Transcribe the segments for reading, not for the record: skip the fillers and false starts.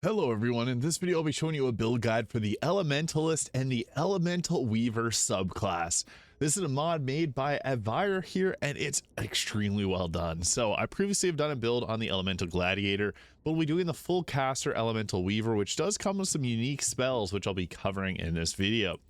Hello everyone, in this video I'll be showing you a build guide for the Elementalist and the Elemental Weaver subclass. This is a mod made by Avyre here and it's extremely well done. So I previously have done a build on the Elemental Gladiator, but we'll be doing the full caster Elemental Weaver, which does come with some unique spells which I'll be covering in this video.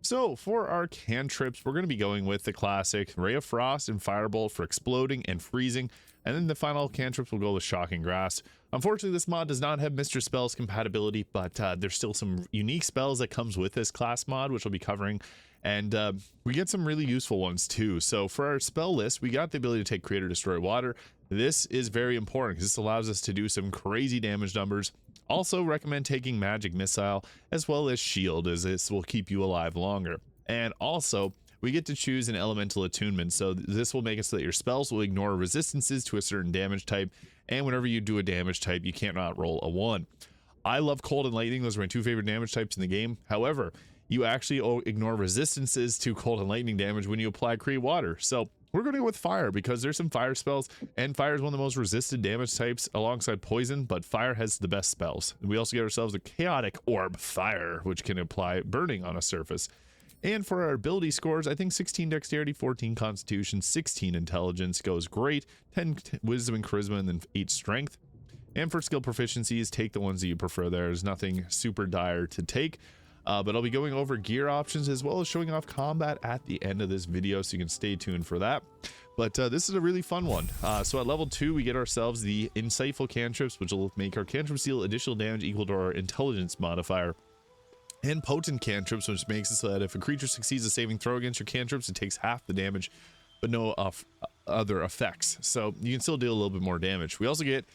So for our cantrips, we're going to be going with the classic Ray of Frost and Firebolt for exploding and freezing, and then the final cantrips will go with Shocking Grass. Unfortunately, this mod does not have Mr. Spells compatibility, but there's still some unique spells that comes with this class mod, which we'll be covering, and we get some really useful ones too. So for our spell list, we got the ability to take Create or Destroy Water. This is very important because this allows us to do some crazy damage numbers. Also recommend taking Magic Missile as well as Shield, as this will keep you alive longer. And also, we get to choose an elemental attunement, so this will make it so that your spells will ignore resistances to a certain damage type, and whenever you do a damage type, you can't not roll a 1. I love Cold and Lightning, those are my two favorite damage types in the game. However, you actually ignore resistances to Cold and Lightning damage when you apply Create Water. So we're going to go with Fire because there's some fire spells, and fire is one of the most resisted damage types alongside poison, but fire has the best spells. We also get ourselves a Chaotic Orb Fire, which can apply burning on a surface. And for our ability scores, I think 16 Dexterity, 14 Constitution, 16 Intelligence goes great, 10 Wisdom and Charisma, and then 8 Strength. And for skill proficiencies, take the ones that you prefer. There's nothing super dire to take. But I'll be going over gear options as well as showing off combat at the end of this video, so you can stay tuned for that. But this is a really fun one. So at level 2, we get ourselves the Insightful Cantrips, which will make our cantrips deal additional damage equal to our Intelligence modifier. And Potent Cantrips, which makes it so that if a creature succeeds a saving throw against your cantrips, it takes half the damage, but no other effects. So you can still deal a little bit more damage. We also get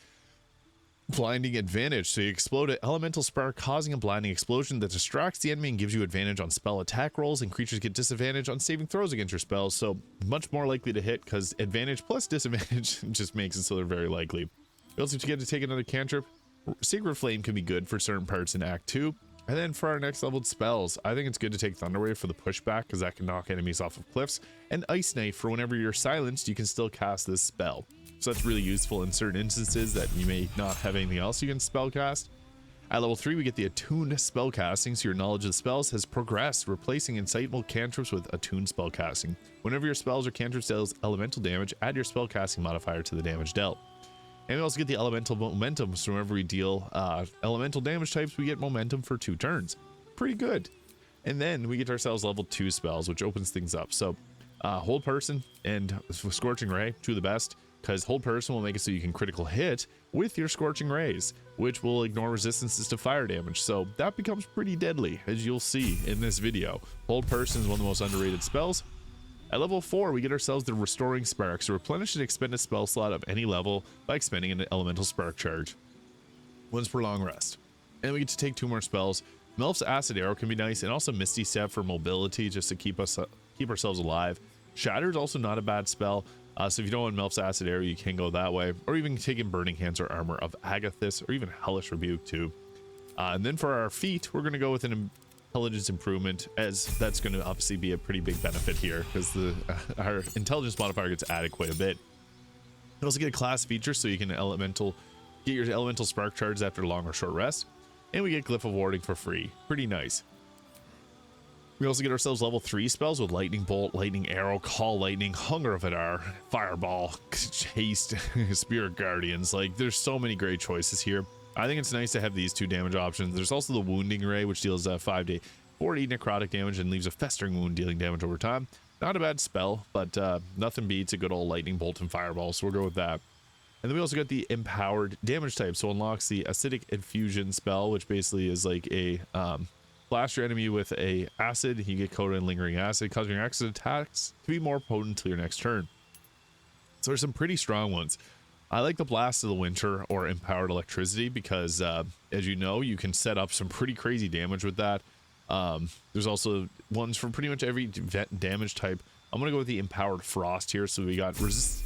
Blinding Advantage, so you explode an elemental spark, causing a blinding explosion that distracts the enemy and gives you advantage on spell attack rolls, and creatures get disadvantage on saving throws against your spells, so much more likely to hit because advantage plus disadvantage just makes it so they're very likely. We also get to take another cantrip. Sacred Flame can be good for certain parts in Act 2. And then for our next leveled spells, I think it's good to take Thunderwave for the pushback because that can knock enemies off of cliffs, and Ice Knife for whenever you're silenced, you can still cast this spell. So that's really useful in certain instances that you may not have anything else you can spellcast. At level 3, we get the Attuned Spellcasting, so your knowledge of spells has progressed, replacing Insightful Cantrips with Attuned Spellcasting. Whenever your spells or cantrips deal elemental damage, add your spellcasting modifier to the damage dealt. And we also get the Elemental Momentum, so whenever we deal elemental damage types, we get momentum for 2 turns. Pretty good. And then we get ourselves level 2 spells, which opens things up. So Hold Person and Scorching Ray, 2 of the best, because Hold Person will make it so you can critical hit with your Scorching Rays, which will ignore resistances to fire damage. So that becomes pretty deadly, as you'll see in this video. Hold Person is one of the most underrated spells. At level 4, we get ourselves the Restoring Spark, so replenish an expended spell slot of any level by expending an elemental spark charge. Once per long rest. And we get to take 2 more spells. Melf's Acid Arrow can be nice, and also Misty Step for mobility, just to keep ourselves alive. Shatter is also not a bad spell, so if you don't want Melf's Acid Arrow, you can go that way, or even take in Burning Hands or Armor of Agathis, or even Hellish Rebuke too. And then for our feat, we're going to go with an Intelligence Improvement, as that's going to obviously be a pretty big benefit here because our intelligence modifier gets added quite a bit. You also get a class feature, so you can get your elemental spark charges after long or short rest, and we get Glyph of Warding for free. Pretty nice. We also get ourselves level 3 spells with Lightning Bolt, Lightning Arrow, Call Lightning, Hunger of Adar, Fireball, Haste, Spirit Guardians. Like, there's so many great choices here. I think it's nice to have these 2 damage options. There's also the Wounding Ray, which deals 5 to 40 necrotic damage and leaves a festering wound dealing damage over time. Not a bad spell, but nothing beats a good old Lightning Bolt and Fireball, so we'll go with that. And then we also got the Empowered Damage type, so unlocks the Acidic Infusion spell, which basically is like a blast your enemy with a acid. You get coated in lingering acid, causing your acid attacks to be more potent till your next turn. So there's some pretty strong ones. I like the Blast of the Winter or Empowered Electricity because, as you know, you can set up some pretty crazy damage with that. There's also ones for pretty much every damage type. I'm going to go with the Empowered Frost here. So we got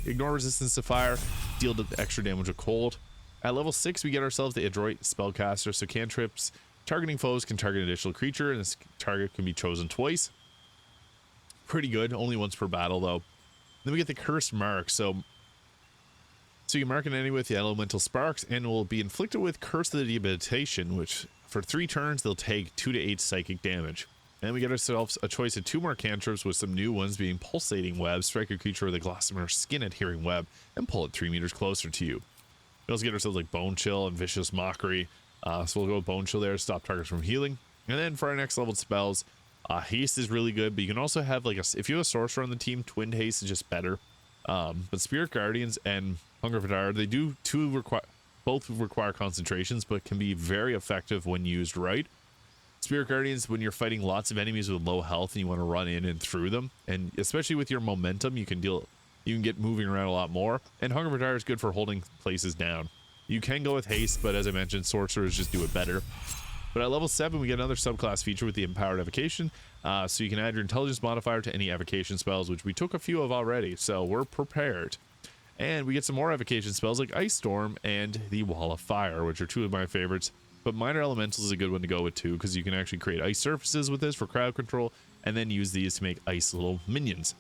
ignore resistance to fire, deal the extra damage with cold. At level 6, we get ourselves the Adroit Spellcaster. So cantrips targeting foes can target an additional creature, and this target can be chosen twice. Pretty good. Only once per battle, though. Then we get the Cursed Mark. So So you mark an enemy with the elemental sparks and will be inflicted with Curse of the Debilitation, which for 3 turns they'll take 2 to 8 psychic damage. And we get ourselves a choice of 2 more cantrips, with some new ones being Pulsating Web, strike a creature with a Gossamer Skin Adhering Web, and pull it 3 meters closer to you. We also get ourselves like Bone Chill and Vicious Mockery. So we'll go with Bone Chill there to stop targets from healing. And then for our next level spells, Haste is really good, but you can also have like if you have a sorcerer on the team, Twinned Haste is just better. But Spirit Guardians and Hunger Vidar, they do both require concentrations, but can be very effective when used right. Spirit Guardians, when you're fighting lots of enemies with low health and you want to run in and through them, and especially with your momentum, you can get moving around a lot more. And Hunger Vidar is good for holding places down. You can go with Haste, but as I mentioned, sorcerers just do it better. But at level 7, we get another subclass feature with the Empowered Evocation, so you can add your intelligence modifier to any evocation spells, which we took a few of already, so we're prepared. And we get some more evocation spells like Ice Storm and the Wall of Fire, which are 2 of my favorites. But Minor Elementals is a good one to go with too, because you can actually create ice surfaces with this for crowd control, and then use these to make ice little minions.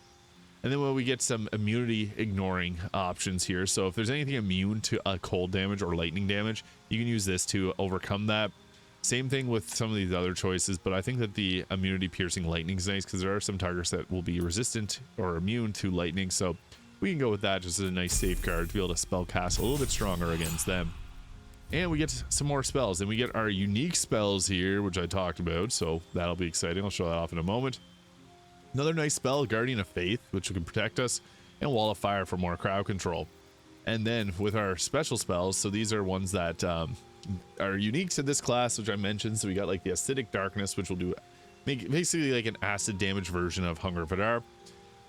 And then we get some immunity ignoring options here. So if there's anything immune to cold damage or lightning damage, you can use this to overcome that. Same thing with some of these other choices, but I think that the immunity piercing lightning is nice, because there are some targets that will be resistant or immune to lightning, so we can go with that just as a nice safeguard to be able to spell cast a little bit stronger against them. And we get some more spells, and we get our unique spells here, which I talked about, so that'll be exciting. I'll show that off in a moment. Another nice spell, Guardian of Faith, which can protect us, and Wall of Fire for more crowd control. And then with our special spells, so these are ones that are unique to this class, which I mentioned. So we got like the Acidic Darkness, which will do basically like an acid damage version of Hunger Vidar.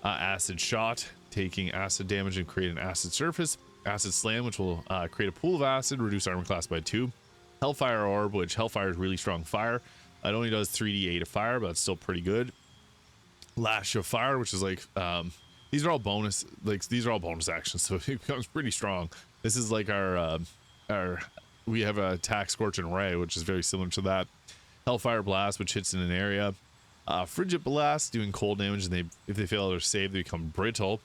Acid Shot, taking acid damage and create an acid surface. Acid Slam, which will create a pool of acid, reduce armor class by 2. Hellfire Orb, which Hellfire is really strong fire. It only does 3d8 of fire, but it's still pretty good. Lash of Fire, which is like these are all bonus actions, so it becomes pretty strong. This is like our we have a attack Scorching Ray, which is very similar to that. Hellfire Blast, which hits in an area. Frigid Blast, doing cold damage, and if they fail their save, they become brittle.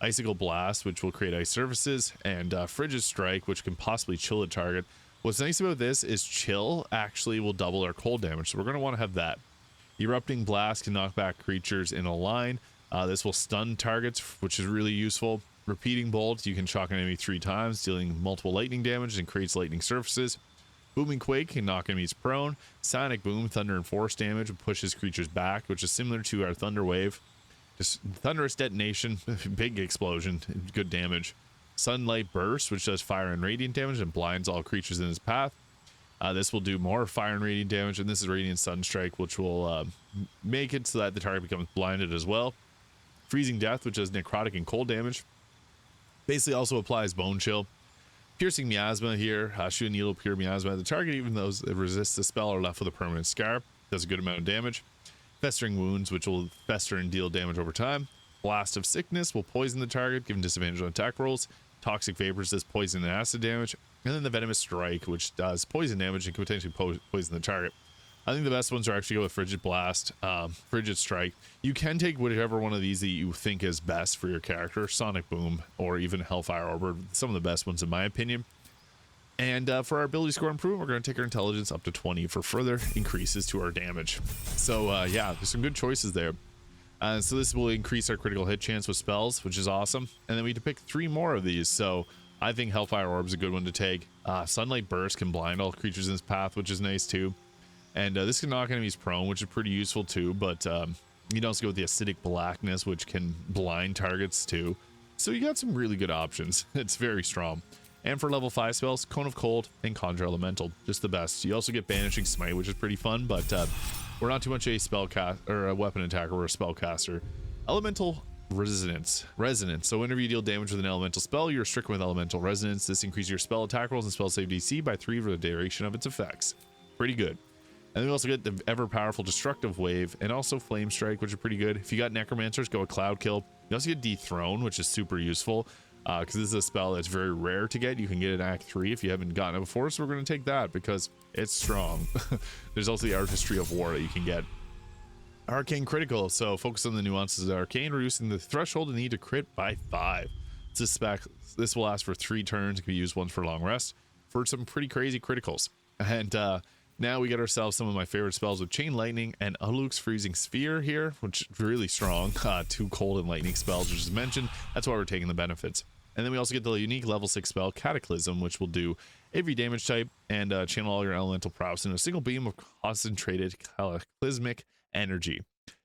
Icicle Blast, which will create ice surfaces, and Frigid Strike, which can possibly chill a target. What's nice about this is chill actually will double our cold damage, so we're going to want to have that. Erupting Blast can knock back creatures in a line. This will stun targets, which is really useful. Repeating Bolt, you can shock an enemy 3 times, dealing multiple lightning damage and creates lightning surfaces. Booming Quake can knock enemies prone. Sonic Boom, Thunder and Force damage, pushes creatures back, which is similar to our Thunder Wave. Just Thunderous Detonation, big explosion, good damage. Sunlight Burst, which does fire and radiant damage and blinds all creatures in its path. This will do more fire and radiant damage, and this is Radiant Sunstrike, which will make it so that the target becomes blinded as well. Freezing Death, which does necrotic and cold damage. Basically also applies Bone Chill. Piercing Miasma here, shoot a needle, pure miasma. The target, even those that resist the spell, are left with a permanent scar. Does a good amount of damage. Festering Wounds, which will fester and deal damage over time. Blast of Sickness will poison the target, giving disadvantage on attack rolls. Toxic Vapors does poison and acid damage. And then the Venomous Strike, which does poison damage and can potentially poison the target. I think the best ones are actually go with Frigid Blast, Frigid Strike. You can take whichever one of these that you think is best for your character. Sonic Boom or even Hellfire Orb, some of the best ones in my opinion. And for our ability score improvement, we're going to take our intelligence up to 20 for further increases to our damage. So yeah, there's some good choices there. So this will increase our critical hit chance with spells, which is awesome. And then we can pick 3 more of these. So I think Hellfire Orb is a good one to take. Sunlight Burst can blind all creatures in its path, which is nice too. And this can knock enemies prone, which is pretty useful too. But you can also go with the Acidic Blackness, which can blind targets too. So you got some really good options. It's very strong. And for level 5 spells, Cone of Cold and Conjure Elemental, just the best. You also get Banishing Smite, which is pretty fun, but we're not too much a a weapon attacker, we're a spellcaster. Elemental Resonance. So whenever you deal damage with an elemental spell, you're stricken with Elemental Resonance. This increases your spell attack rolls and spell save DC by 3 for the duration of its effects. Pretty good. And then we also get the ever powerful Destructive Wave and also Flame Strike, which are pretty good. If you got Necromancers, go with Cloud Kill. You also get Dethrone, which is super useful because this is a spell that's very rare to get. You can get it in Act 3 if you haven't gotten it before, so we're going to take that because it's strong. There's also the Artistry of War that you can get. Arcane Critical, so focus on the nuances of Arcane, reducing the threshold and need to crit by 5. this spec. This will last for 3 turns. It can be used once for a long rest for some pretty crazy criticals. And now we get ourselves some of my favorite spells with Chain Lightning and Uluk's Freezing Sphere here, which is really strong. 2 cold and lightning spells, which is mentioned. That's why we're taking the benefits. And then we also get the unique level 6 spell Cataclysm, which will do every damage type and channel all your elemental prowess in a single beam of concentrated cataclysmic energy.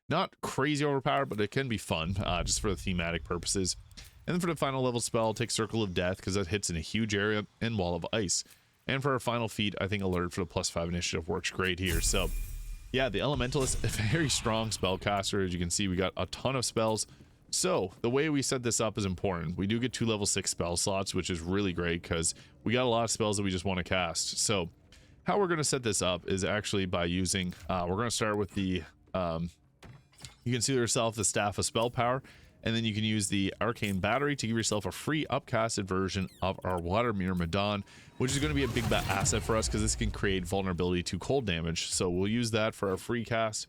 Not crazy overpowered, but it can be fun just for the thematic purposes. And then for the final level spell, take Circle of Death because that hits in a huge area, and Wall of Ice. And for our final feat, I think Alert for the +5 initiative works great here. So yeah, the Elementalist, a very strong spellcaster. As you can see, we got a ton of spells. So the way we set this up is important. We do get 2 level 6 spell slots, which is really great because we got a lot of spells that we just want to cast. So how we're going to set this up is actually by using, we're going to start with the, you can see yourself the Staff of Spell Power, and then you can use the Arcane Battery to give yourself a free upcasted version of our Water Mirror Madon, which is going to be a big asset for us because this can create vulnerability to cold damage. So we'll use that for our free cast.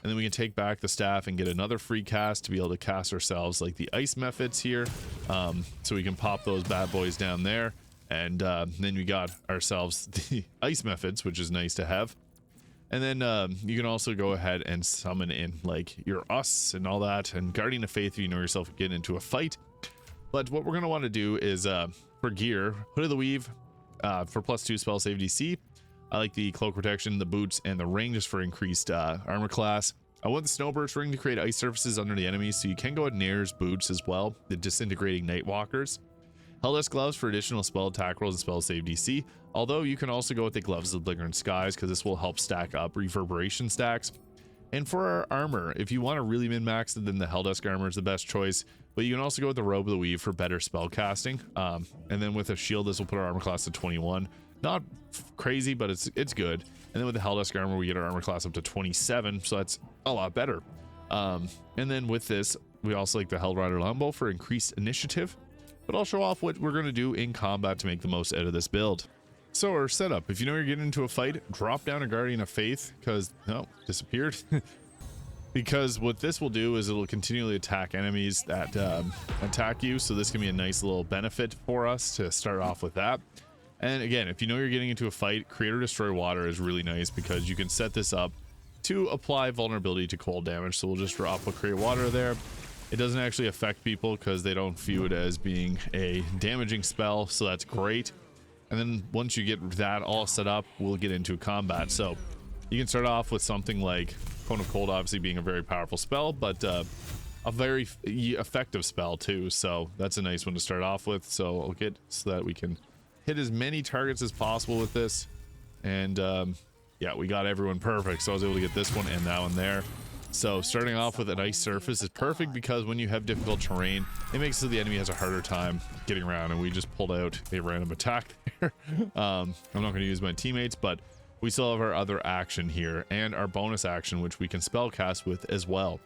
And then we can take back the staff and get another free cast to be able to cast ourselves like the ice methods here. So we can pop those bad boys down there. And then we got ourselves the ice methods, which is nice to have. And then you can also go ahead and summon in like your us and all that. And Guardian of Faith if you know yourself get into a fight. But what we're going to want to do is for gear, Hood of the Weave for +2 spell save DC. I like the cloak protection, the boots, and the ring just for increased armor class. I want the snowburst ring to create ice surfaces under the enemies, so you can go with Nair's boots as well, the disintegrating Nightwalkers. Helldust gloves for additional spell attack rolls and spell save DC, although you can also go with the gloves of the Blighorn Skies because this will help stack up reverberation stacks. And for our armor, if you want to really min-max it, then the Helldust armor is the best choice, but you can also go with the Robe of the Weave for better spell casting. And then with a shield, this will put our armor class to 21. Not crazy, but it's good. And then with the Helldust armor, we get our armor class up to 27, so that's a lot better. And then with this, we also like the Hellrider Longbow for increased initiative, but I'll show off what we're going to do in combat to make the most out of this build. So our setup, if you know you're getting into a fight, drop down a Guardian of Faith, because, no, disappeared. Because what this will do is it'll continually attack enemies that attack you, so this can be a nice little benefit for us to start off with that. And again, if you know you're getting into a fight, Create or Destroy Water is really nice because you can set this up to apply vulnerability to cold damage. So we'll just drop a Create Water there. It doesn't actually affect people because they don't view it as being a damaging spell, so that's great. And then once you get that all set up, we'll get into combat. So you can start off with something like Cone of Cold, obviously being a very powerful spell, but a very effective spell too. So that's a nice one to start off with. So I'll get so that we can hit as many targets as possible with this. And yeah, we got everyone perfect, so I was able to get this one and that one there. So starting off with an ice surface is perfect because when you have difficult terrain, it makes it so the enemy has a harder time getting around, and we just pulled out a random attack there. I'm not going to use my teammates, but we still have our other action here and our bonus action, which we can spell cast with as well.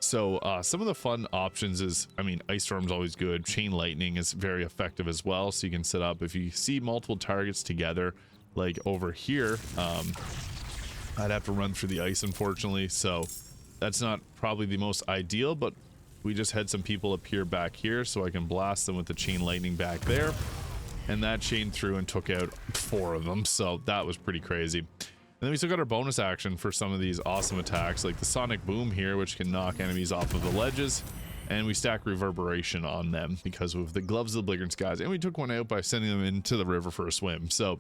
So some of the fun options is, I mean, Ice Storm's always good. Chain Lightning is very effective as well. So you can set up, if you see multiple targets together, like over here, I'd have to run through the ice, unfortunately. So that's not probably the most ideal, but we just had some people appear back here, so I can blast them with the Chain Lightning back there. And that chained through and took out 4 of them. So that was pretty crazy. And then we still got our bonus action for some of these awesome attacks, like the Sonic Boom here, which can knock enemies off of the ledges. And we stack Reverberation on them because of the Gloves of the Blighorn Skies. And we took one out by sending them into the river for a swim. So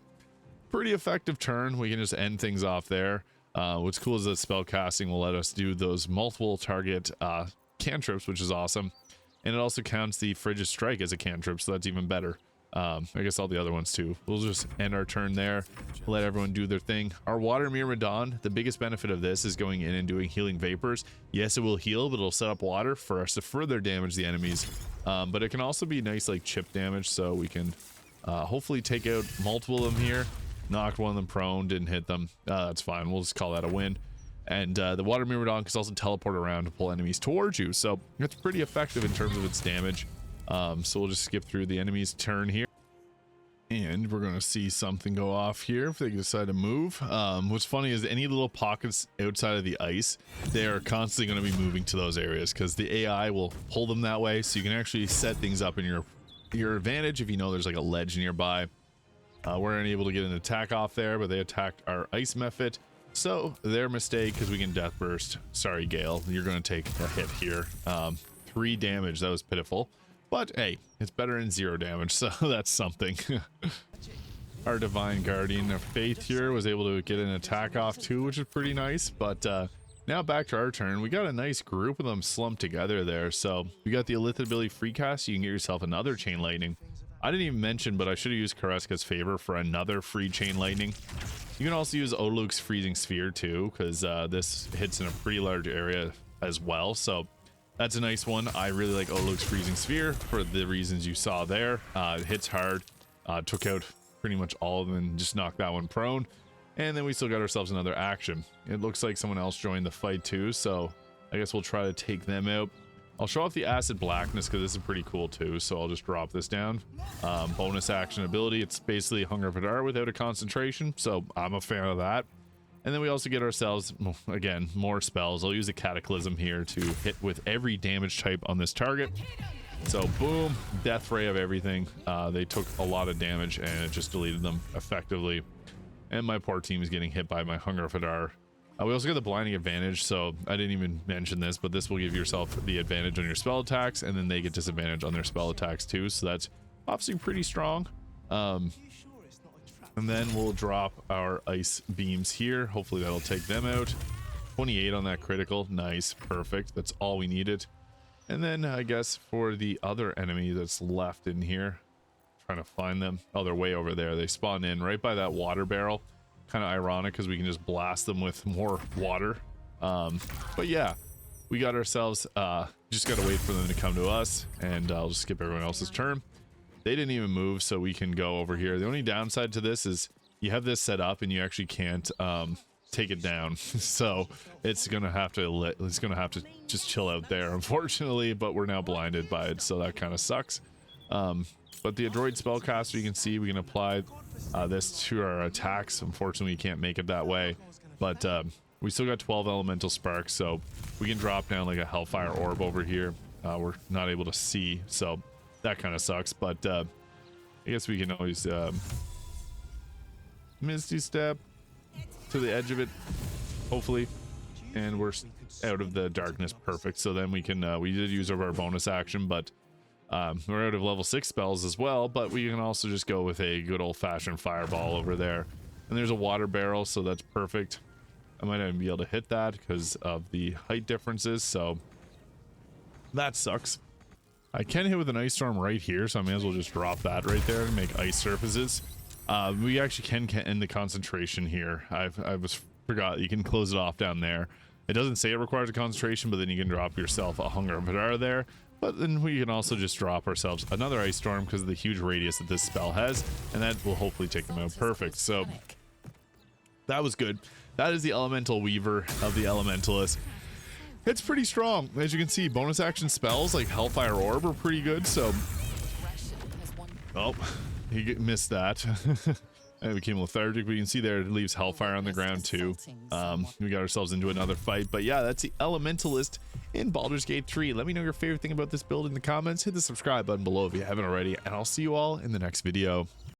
pretty effective turn. We can just end things off there. What's cool is that spell casting will let us do those multiple target cantrips, which is awesome. And it also counts the Frigid Strike as a cantrip, so that's even better. I guess all the other ones too. We'll just end our turn there, let everyone do their thing. Our Water Mirror Madon, the biggest benefit of this is going in and doing Healing Vapors. Yes, it will heal, but it'll set up water for us to further damage the enemies. But it can also be nice like chip damage, so we can hopefully take out multiple of them here. Knocked one of them prone, didn't hit them. That's fine, we'll just call that a win. And the Water Mirror Madon can also teleport around to pull enemies towards you, so it's pretty effective in terms of its damage. So we'll just skip through the enemy's turn here. And we're going to see something go off here if they decide to move. What's funny is any little pockets outside of the ice, they are constantly going to be moving to those areas because the AI will pull them that way. So you can actually set things up in your advantage if you know there's like a ledge nearby. We're unable to get an attack off there, but they attacked our ice mephit. So their mistake, because we can death burst. Sorry, Gale, you're going to take a hit here. 3 damage, that was pitiful. But hey, it's better than 0 damage, so that's something. Our Divine Guardian of Faith here was able to get an attack off too, which is pretty nice. But now back to our turn. We got a nice group of them slumped together there. So you got the Elithid ability free cast. You can get yourself another Chain Lightning. I didn't even mention, but I should have used Kareska's Favor for another free Chain Lightning. You can also use Oluk's Freezing Sphere too, because this hits in a pretty large area as well. So that's a nice one. I really like Oluk's Freezing Sphere for the reasons you saw there. It hits hard, took out pretty much all of them and just knocked that one prone. And then we still got ourselves another action. It looks like someone else joined the fight too, so I guess we'll try to take them out. I'll show off the Acid Blackness because this is pretty cool too, so I'll just drop this down. Bonus action ability, it's basically Hunger Vidar without a concentration, so I'm a fan of that. And then we also get ourselves, again, more spells. I'll use a Cataclysm here to hit with every damage type on this target. So boom, death ray of everything. They took a lot of damage and it just deleted them effectively. And my poor team is getting hit by my Hunger Vidar. We also got the blinding advantage, so I didn't even mention this, but this will give yourself the advantage on your spell attacks, and then they get disadvantage on their spell attacks too, so that's obviously pretty strong. And then we'll drop our ice beams here. Hopefully that'll take them out. 28 on that critical. Nice, perfect. That's all we needed. And then I guess for the other enemy that's left in here, trying to find them. Oh, they're way over there. They spawn in right by that water barrel. Kind of ironic because we can just blast them with more water. But yeah, we got ourselves, just got to wait for them to come to us, and I'll just skip everyone else's turn. They didn't even move, so we can go over here. The only downside to this is you have this set up and you actually can't take it down. So it's gonna have to just chill out there, unfortunately, but we're now blinded by it, so that kind of sucks. But the Adroit Spellcaster, you can see we can apply this to our attacks. Unfortunately, you can't make it that way, but we still got 12 elemental sparks, so we can drop down like a Hellfire Orb over here. We're not able to see, so that kind of sucks, but I guess we can always Misty Step to the edge of it, hopefully, and we're out of the darkness. Perfect. So then we can we did use our bonus action, but we're out of level 6 spells as well, but we can also just go with a good old-fashioned fireball over there. And there's a water barrel, so that's perfect. I might not even be able to hit that because of the height differences, so that sucks. I can hit with an ice storm right here, so I may as well just drop that right there and make ice surfaces. We actually can end the concentration here. I forgot you can close it off down there. It doesn't say it requires a concentration, but then you can drop yourself a Hunger Vidar there. But then we can also just drop ourselves another ice storm because of the huge radius that this spell has, and that will hopefully take them out. Perfect. So that was good. That is the Elemental Weaver of the Elementalist. It's pretty strong. As you can see, bonus action spells like Hellfire Orb are pretty good, so... Oh, he missed that. And it became lethargic, but you can see there it leaves Hellfire on the ground too. We got ourselves into another fight, but yeah, that's the Elementalist in Baldur's Gate 3. Let me know your favorite thing about this build in the comments. Hit the subscribe button below if you haven't already, and I'll see you all in the next video.